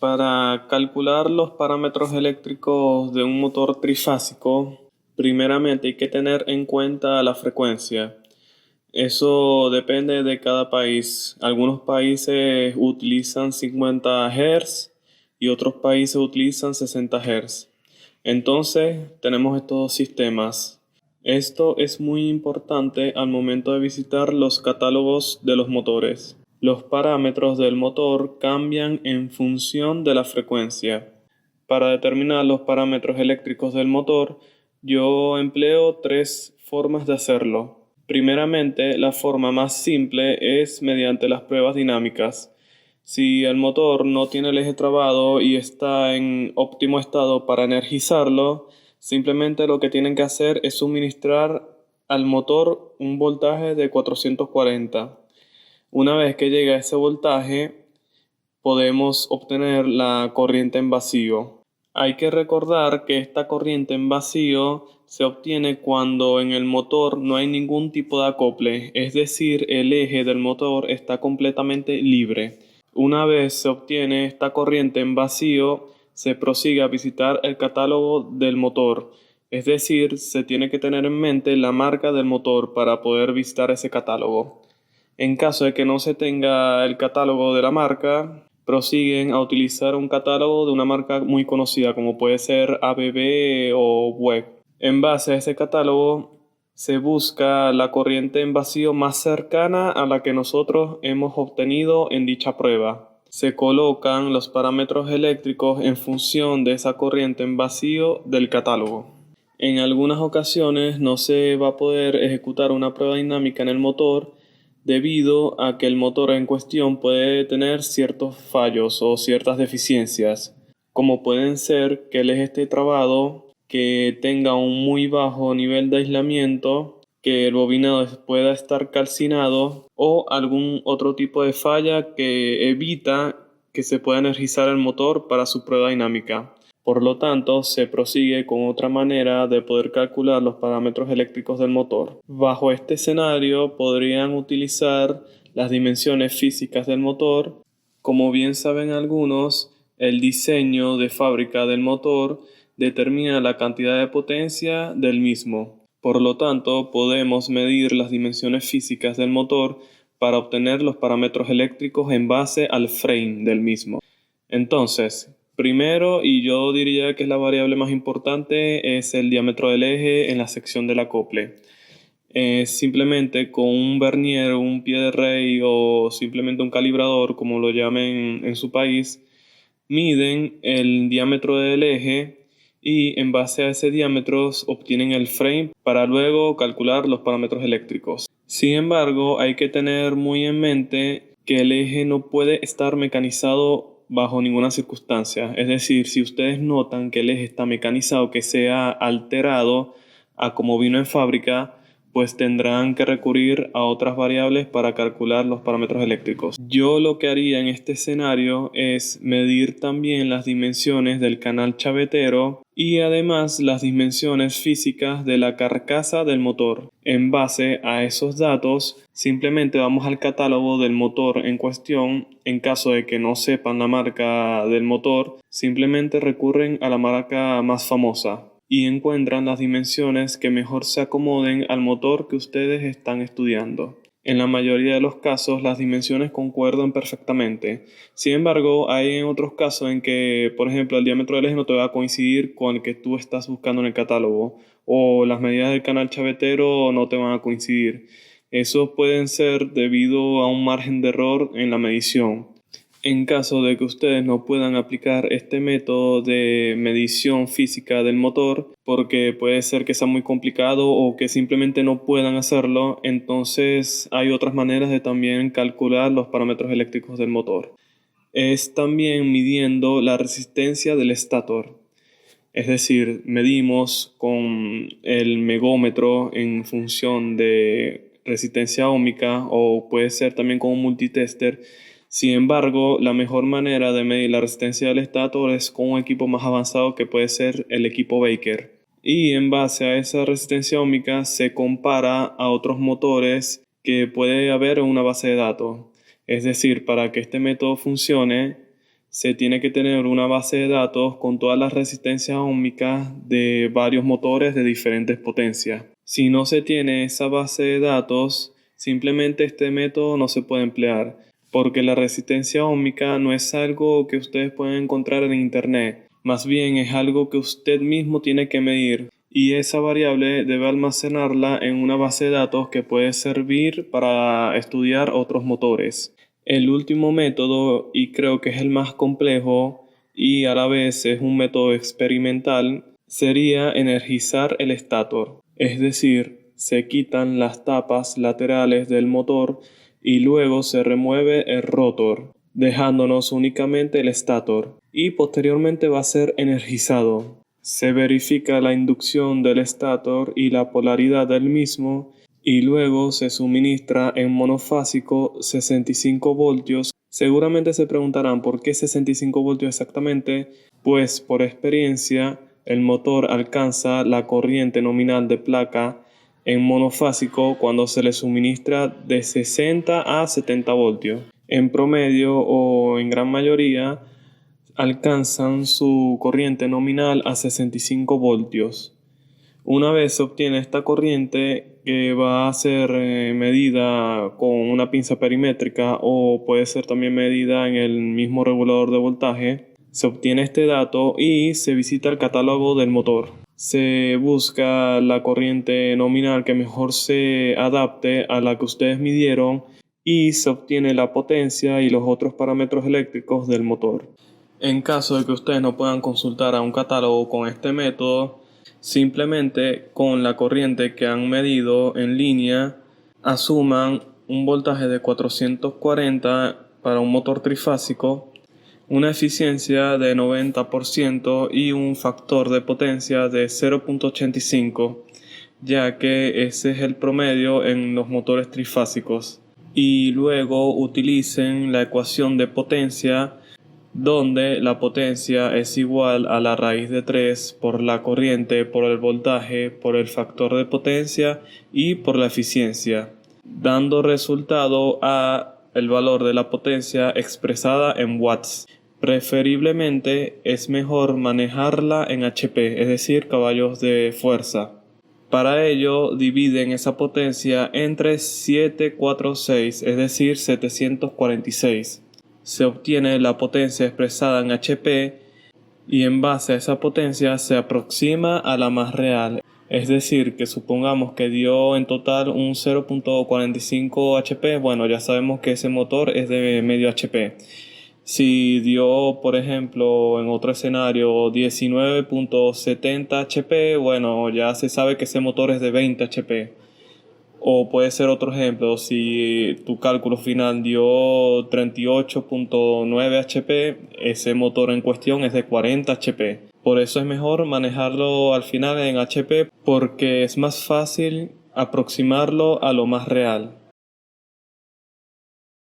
Para calcular los parámetros eléctricos de un motor trifásico, primeramente hay que tener en cuenta la frecuencia. Eso depende de cada país. Algunos países utilizan 50 Hz y otros países utilizan 60 Hz. Entonces, tenemos estos dos sistemas. Esto es muy importante al momento de visitar los catálogos de los motores. Los parámetros del motor cambian en función de la frecuencia. Para determinar los parámetros eléctricos del motor, yo empleo tres formas de hacerlo. Primeramente, la forma más simple es mediante las pruebas dinámicas. Si el motor no tiene el eje trabado y está en óptimo estado para energizarlo, simplemente lo que tienen que hacer es suministrar al motor un voltaje de 440. Una vez que llega a ese voltaje, podemos obtener la corriente en vacío. Hay que recordar que esta corriente en vacío se obtiene cuando en el motor no hay ningún tipo de acople, es decir, el eje del motor está completamente libre. Una vez se obtiene esta corriente en vacío, se prosigue a visitar el catálogo del motor, es decir, se tiene que tener en mente la marca del motor para poder visitar ese catálogo. En caso de que no se tenga el catálogo de la marca, prosiguen a utilizar un catálogo de una marca muy conocida como puede ser ABB o WEC. En base a ese catálogo se busca la corriente en vacío más cercana a la que nosotros hemos obtenido en dicha prueba. Se colocan los parámetros eléctricos en función de esa corriente en vacío del catálogo. En algunas ocasiones no se va a poder ejecutar una prueba dinámica en el motor debido a que el motor en cuestión puede tener ciertos fallos o ciertas deficiencias, como pueden ser que el eje esté trabado, que tenga un muy bajo nivel de aislamiento, que el bobinado pueda estar calcinado o algún otro tipo de falla que evita que se pueda energizar el motor para su prueba dinámica. Por lo tanto, se prosigue con otra manera de poder calcular los parámetros eléctricos del motor. Bajo este escenario, podrían utilizar las dimensiones físicas del motor. Como bien saben algunos, el diseño de fábrica del motor determina la cantidad de potencia del mismo. Por lo tanto, podemos medir las dimensiones físicas del motor para obtener los parámetros eléctricos en base al frame del mismo. Entonces, primero, y yo diría que es la variable más importante, es el diámetro del eje en la sección del acople. Simplemente con un vernier, un pie de rey o simplemente un calibrador, como lo llamen en su país, miden el diámetro del eje y en base a ese diámetro obtienen el frame para luego calcular los parámetros eléctricos. Sin embargo, hay que tener muy en mente que el eje no puede estar mecanizado bajo ninguna circunstancia. Es decir, si ustedes notan que el eje está mecanizado, que sea alterado a como vino en fábrica, pues tendrán que recurrir a otras variables para calcular los parámetros eléctricos. Yo lo que haría en este escenario es medir también las dimensiones del canal chavetero y además las dimensiones físicas de la carcasa del motor. En base a esos datos, simplemente vamos al catálogo del motor en cuestión. En caso de que no sepan la marca del motor, simplemente recurren a la marca más famosa y encuentran las dimensiones que mejor se acomoden al motor que ustedes están estudiando. En la mayoría de los casos las dimensiones concuerdan perfectamente. Sin embargo, hay en otros casos en que, por ejemplo, el diámetro del eje no te va a coincidir con el que tú estás buscando en el catálogo o las medidas del canal chavetero no te van a coincidir. Eso pueden ser debido a un margen de error en la medición. En caso de que ustedes no puedan aplicar este método de medición física del motor, porque puede ser que sea muy complicado o que simplemente no puedan hacerlo, entonces hay otras maneras de también calcular los parámetros eléctricos del motor. Es también midiendo la resistencia del estator. Es decir, medimos con el megómetro en función de resistencia óhmica o puede ser también con un multitester. Sin embargo, la mejor manera de medir la resistencia del estator es con un equipo más avanzado que puede ser el equipo Baker. Y en base a esa resistencia óhmica se compara a otros motores que puede haber en una base de datos. Es decir, para que este método funcione, se tiene que tener una base de datos con todas las resistencias óhmicas de varios motores de diferentes potencias. Si no se tiene esa base de datos, simplemente este método no se puede emplear, porque la resistencia óhmica no es algo que ustedes pueden encontrar en internet, más bien es algo que usted mismo tiene que medir, y esa variable debe almacenarla en una base de datos que puede servir para estudiar otros motores. El último método, y creo que es el más complejo y a la vez es un método experimental, sería energizar el estator. Es decir, se quitan las tapas laterales del motor y luego se remueve el rotor, dejándonos únicamente el estator, y posteriormente va a ser energizado. Se verifica la inducción del estator y la polaridad del mismo, y luego se suministra en monofásico 65 voltios. Seguramente se preguntarán por qué 65 voltios exactamente, pues por experiencia el motor alcanza la corriente nominal de placa en monofásico cuando se le suministra de 60 a 70 voltios. En promedio o en gran mayoría alcanzan su corriente nominal a 65 voltios. Una vez se obtiene esta corriente, que va a ser medida con una pinza perimétrica o puede ser también medida en el mismo regulador de voltaje, se obtiene este dato y se visita el catálogo del motor. Se busca la corriente nominal que mejor se adapte a la que ustedes midieron y se obtiene la potencia y los otros parámetros eléctricos del motor. En caso de que ustedes no puedan consultar a un catálogo con este método, simplemente con la corriente que han medido en línea, asuman un voltaje de 440 para un motor trifásico, una eficiencia de 90% y un factor de potencia de 0.85, ya que ese es el promedio en los motores trifásicos. Y luego utilicen la ecuación de potencia, donde la potencia es igual a la raíz de 3 por la corriente, por el voltaje, por el factor de potencia y por la eficiencia, dando resultado a el valor de la potencia expresada en watts. Preferiblemente es mejor manejarla en HP, es decir, caballos de fuerza. Para ello dividen esa potencia entre 746, es decir, 746. Se obtiene la potencia expresada en HP y en base a esa potencia se aproxima a la más real. Es decir, que supongamos que dio en total un 0.45 HP, bueno, ya sabemos que ese motor es de medio HP. Si dio, por ejemplo, en otro escenario 19.70 HP, bueno, ya se sabe que ese motor es de 20 HP. O puede ser otro ejemplo, si tu cálculo final dio 38.9 HP, ese motor en cuestión es de 40 HP. Por eso es mejor manejarlo al final en HP, porque es más fácil aproximarlo a lo más real.